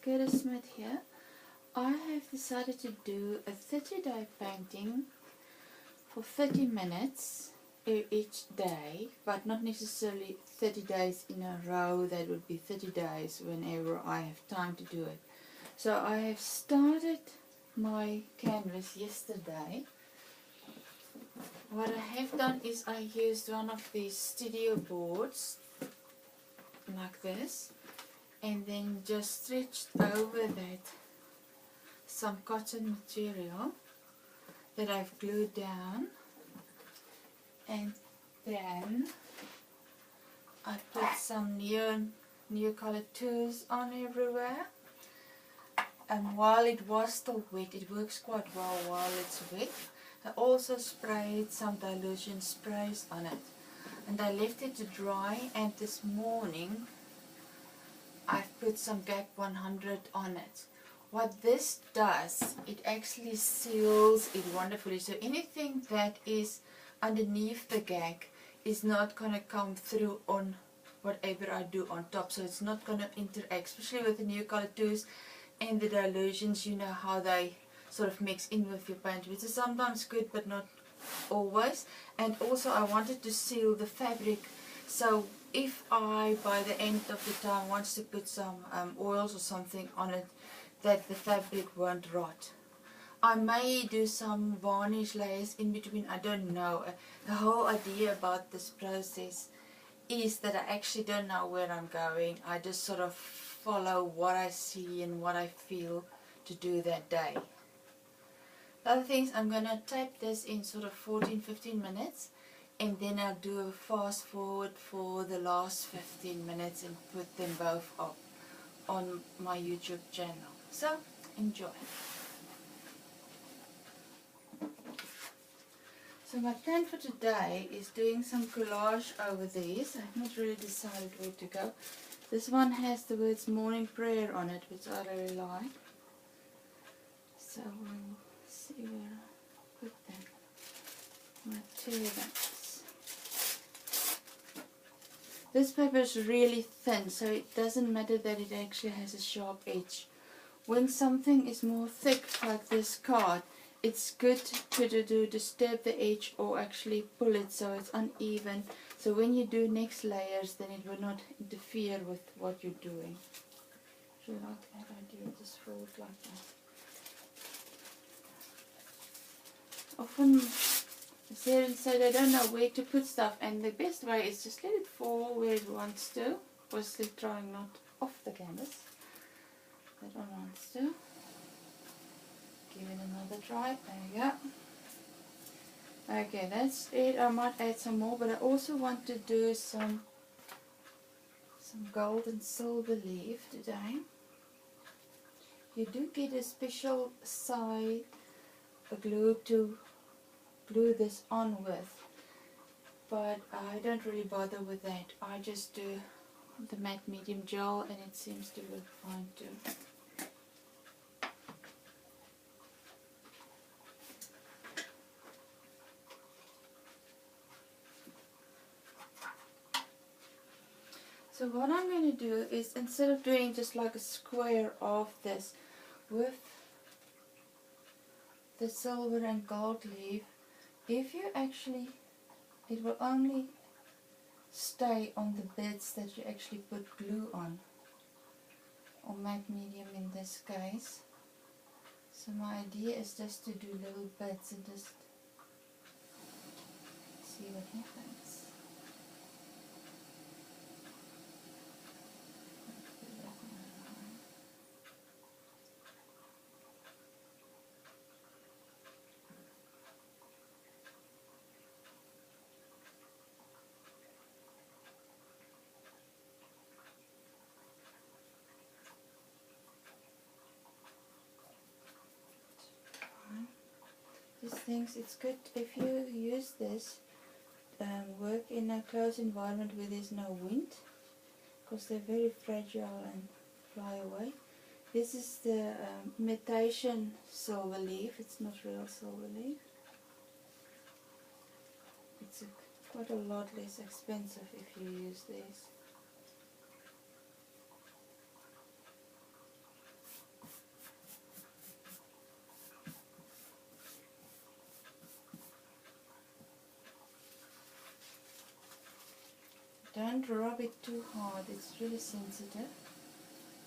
Gerdasmitart here. I have decided to do a 30-day painting for 30 minutes each day, but not necessarily 30 days in a row. That would be 30 days whenever I have time to do it. So I have started my canvas yesterday. What I have done is I used one of these studio boards like this, and then just stretched over that some cotton material that I've glued down, and then I put some new colored tools on everywhere. And while it was still wet, it works quite well while it's wet. I also sprayed some dilution sprays on it, and I left it to dry, and this morning I've put some GAC 100 on it. What this does, it actually seals it wonderfully, so anything that is underneath the GAC is not going to come through on whatever I do on top, so it's not going to interact, especially with the new color tools and the dilutions. You know how they sort of mix in with your paint, which is sometimes good but not always. And also I wanted to seal the fabric, so if I by the end of the time wants to put some oils or something on it, that the fabric won't rot. I may do some varnish layers in between, I don't know. The whole idea about this process is that I actually don't know where I'm going. I just sort of follow what I see and what I feel to do that day. The other things, I'm going to tape this in sort of 14-15 minutes, and then I'll do a fast forward for the last 15 minutes and put them both up on my YouTube channel. So enjoy. So my plan for today is doing some collage over these. I've not really decided where to go. This one has the words morning prayer on it, which I really like. So we'll see where I put them. Materials. This paper is really thin, so it doesn't matter that it actually has a sharp edge. When something is more thick, like this card, it's good to disturb the edge or actually pull it so it's uneven. So when you do next layers, then it will not interfere with what you're doing. I really like that idea, just fold like that. Often parents say they don't know where to put stuff, and the best way is just let it fall where it wants to. Obviously trying not off the canvas. That one wants to. Give it another try. There you go. Okay, that's it. I might add some more, but I also want to do some gold and silver leaf today. You do get a special side glue to glue this on with, but I don't really bother with that. I just do the matte medium gel, and it seems to work fine too. So what I'm going to do is, instead of doing just like a square of this with the silver and gold leaf, if you actually, it will only stay on the bits that you actually put glue on, or matte medium in this case. So my idea is just to do little bits and just see what happens. These things, it's good if you use this, work in a closed environment where there's no wind, because they're very fragile and fly away. This is the imitation silver leaf. It's not real silver leaf. It's quite a lot less expensive if you use this. don't rub it too hard, it's really sensitive.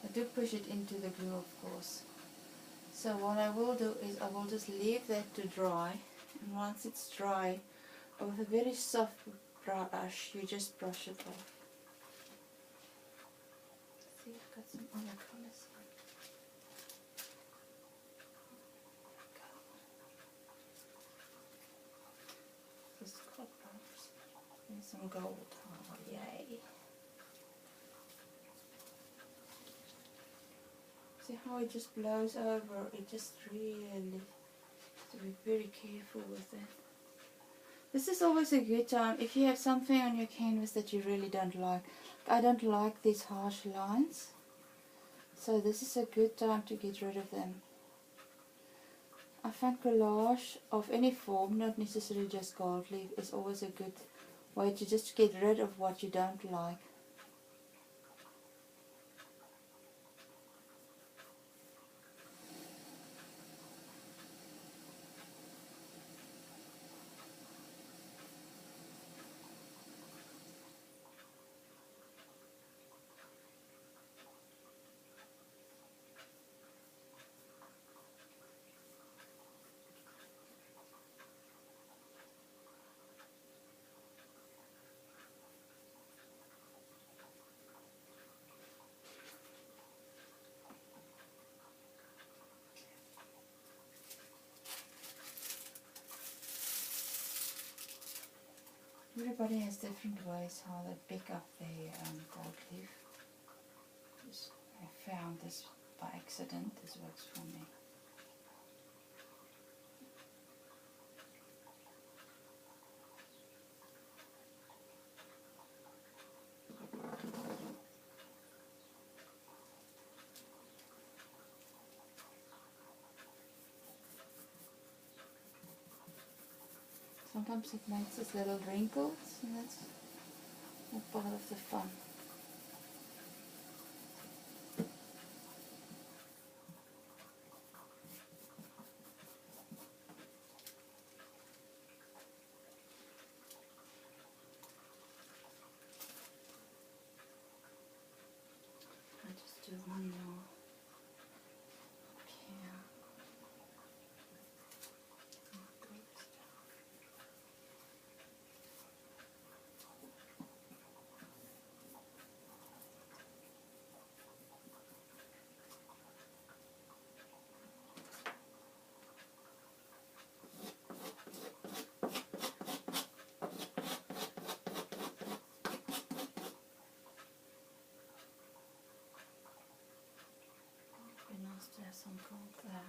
I do push it into the glue, of course. So what I will do is I will just leave that to dry, and once it's dry, with a very soft brush, you just brush it off. See, I've got some other colors here. This copper. There's some gold. Oh, yay. See how it just blows over? It just really have to be very careful with it. This is always a good time if you have something on your canvas that you really don't like. I don't like these harsh lines, so this is a good time to get rid of them. I find collage of any form, not necessarily just gold leaf, is always a good way to just get rid of what you don't like. Everybody has different ways how they pick up their gold leaf. I found this by accident. This works for me. Sometimes it makes these little wrinkles, and that's a part of the fun. I'll just do one more. To have some gold there.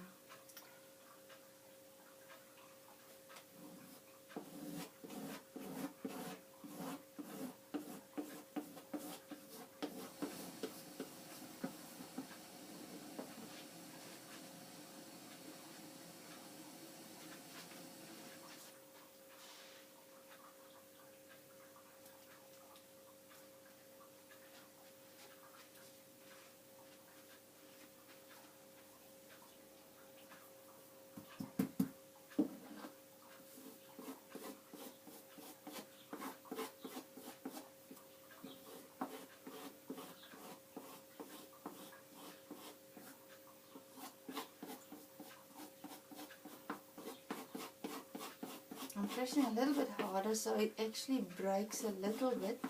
I'm pressing a little bit harder so it actually breaks a little bit.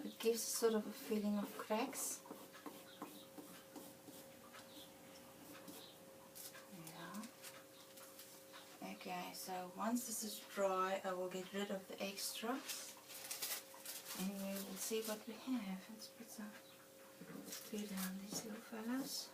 It gives sort of a feeling of cracks. Yeah. Okay, so once this is dry, I will get rid of the extras. And we will see what we have. Let's put some glue down these little fellows.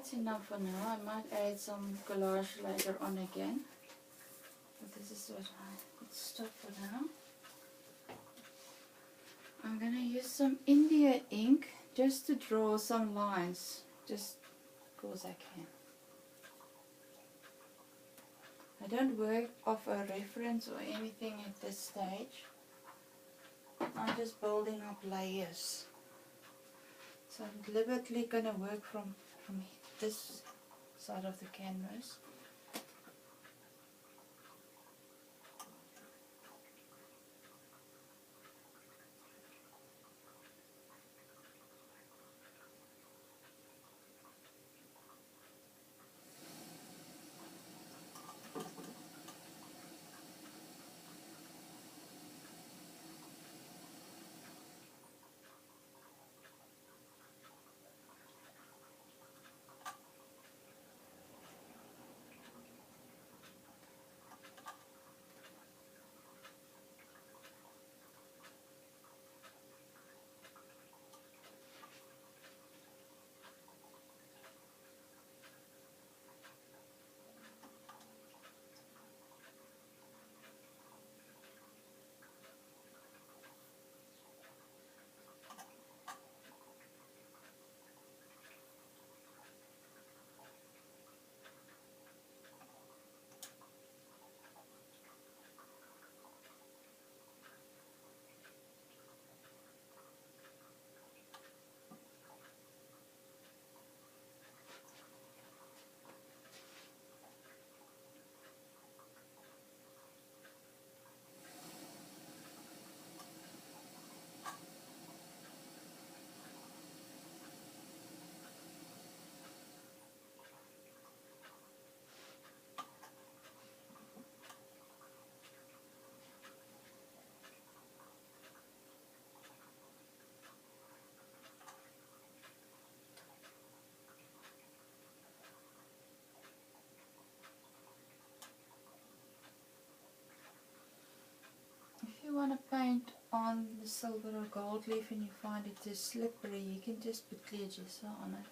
that's enough for now. I might add some collage later on again. But this is what I could stop for now. I'm going to use some India ink just to draw some lines, just because I can. I don't work off a reference or anything at this stage. I'm just building up layers. So I'm deliberately going to work from this side of the canvas. If you want to paint on the silver or gold leaf and you find it too slippery, you can just put clear gesso on it.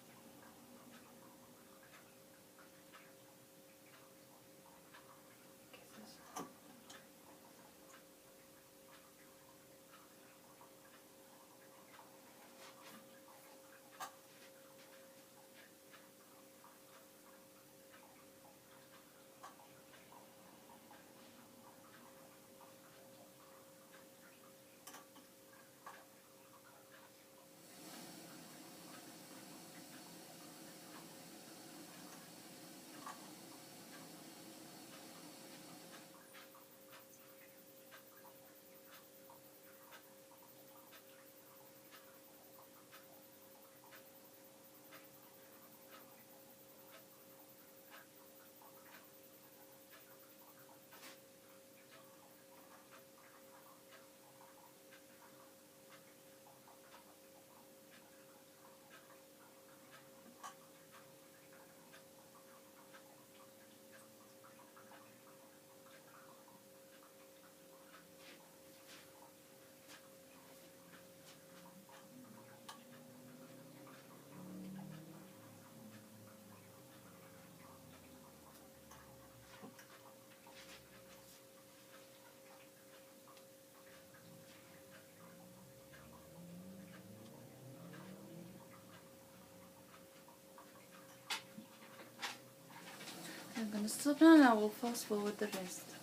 I'm going to stop now and I will fast forward the rest.